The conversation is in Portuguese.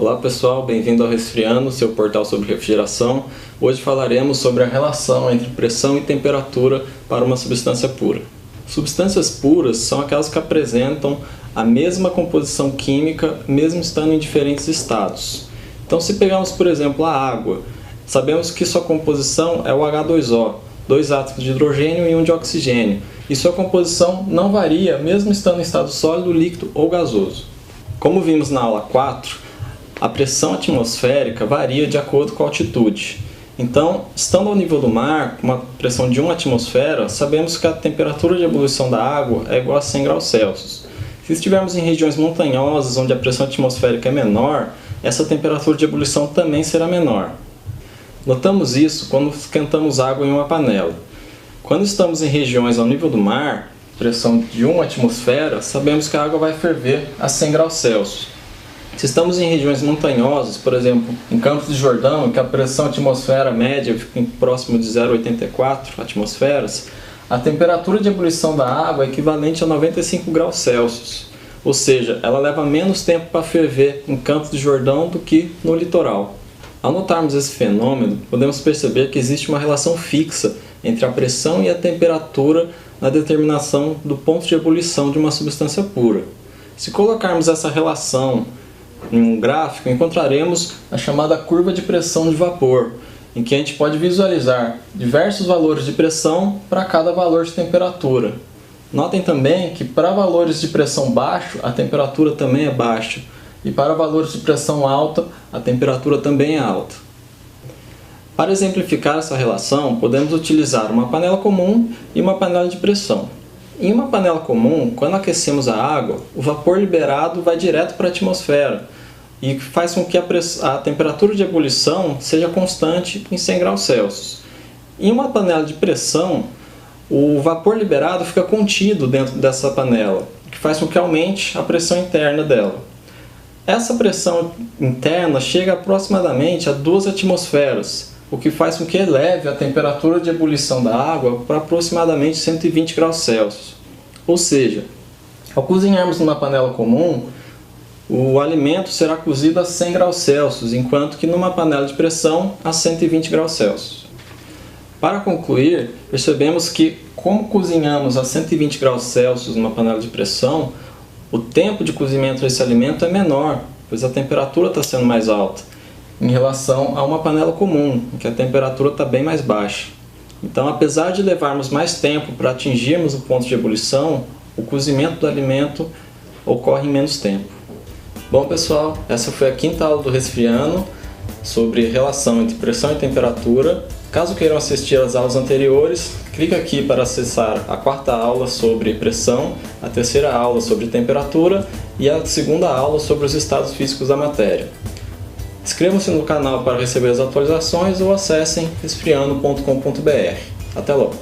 Olá pessoal, bem-vindo ao Resfriando, seu portal sobre refrigeração. Hoje falaremos sobre a relação entre pressão e temperatura para uma substância pura. Substâncias puras são aquelas que apresentam a mesma composição química, mesmo estando em diferentes estados. Então, se pegarmos, por exemplo, a água, sabemos que sua composição é o H2O, 2 átomos de hidrogênio e 1 de oxigênio, e sua composição não varia, mesmo estando em estado sólido, líquido ou gasoso. Como vimos na aula 4, a pressão atmosférica varia de acordo com a altitude. Então, estando ao nível do mar, com uma pressão de 1 atmosfera, sabemos que a temperatura de ebulição da água é igual a 100 graus Celsius. Se estivermos em regiões montanhosas, onde a pressão atmosférica é menor, essa temperatura de ebulição também será menor. Notamos isso quando esquentamos água em uma panela. Quando estamos em regiões ao nível do mar, pressão de 1 atmosfera, sabemos que a água vai ferver a 100 graus Celsius. Se estamos em regiões montanhosas, por exemplo, em Campos de Jordão, em que a pressão atmosfera média fica próximo de 0,84 atmosferas, a temperatura de ebulição da água é equivalente a 95 graus Celsius. Ou seja, ela leva menos tempo para ferver em Campos de Jordão do que no litoral. Ao notarmos esse fenômeno, podemos perceber que existe uma relação fixa entre a pressão e a temperatura na determinação do ponto de ebulição de uma substância pura. Se colocarmos essa relação em um gráfico, encontraremos a chamada curva de pressão de vapor, em que a gente pode visualizar diversos valores de pressão para cada valor de temperatura. Notem também que para valores de pressão baixa, a temperatura também é baixa, e para valores de pressão alta, a temperatura também é alta. Para exemplificar essa relação, podemos utilizar uma panela comum e uma panela de pressão. Em uma panela comum, quando aquecemos a água, o vapor liberado vai direto para a atmosfera e faz com que a temperatura de ebulição seja constante em 100 graus Celsius. Em uma panela de pressão, o vapor liberado fica contido dentro dessa panela, o que faz com que aumente a pressão interna dela. Essa pressão interna chega aproximadamente a 2 atmosferas, o que faz com que eleve a temperatura de ebulição da água para aproximadamente 120 graus Celsius. Ou seja, ao cozinharmos numa panela comum, o alimento será cozido a 100 graus Celsius, enquanto que numa panela de pressão a 120 graus Celsius. Para concluir, percebemos que, como cozinhamos a 120 graus Celsius numa panela de pressão, o tempo de cozimento desse alimento é menor, pois a temperatura está sendo mais alta, em relação a uma panela comum, em que a temperatura está bem mais baixa. Então, apesar de levarmos mais tempo para atingirmos o ponto de ebulição, o cozimento do alimento ocorre em menos tempo. Bom pessoal, essa foi a 5ª aula do Resfriando sobre relação entre pressão e temperatura. Caso queiram assistir às aulas anteriores, clique aqui para acessar a 4ª aula sobre pressão, a 3ª aula sobre temperatura e a 2ª aula sobre os estados físicos da matéria. Inscrevam-se no canal para receber as atualizações ou acessem resfriando.com.br. Até logo!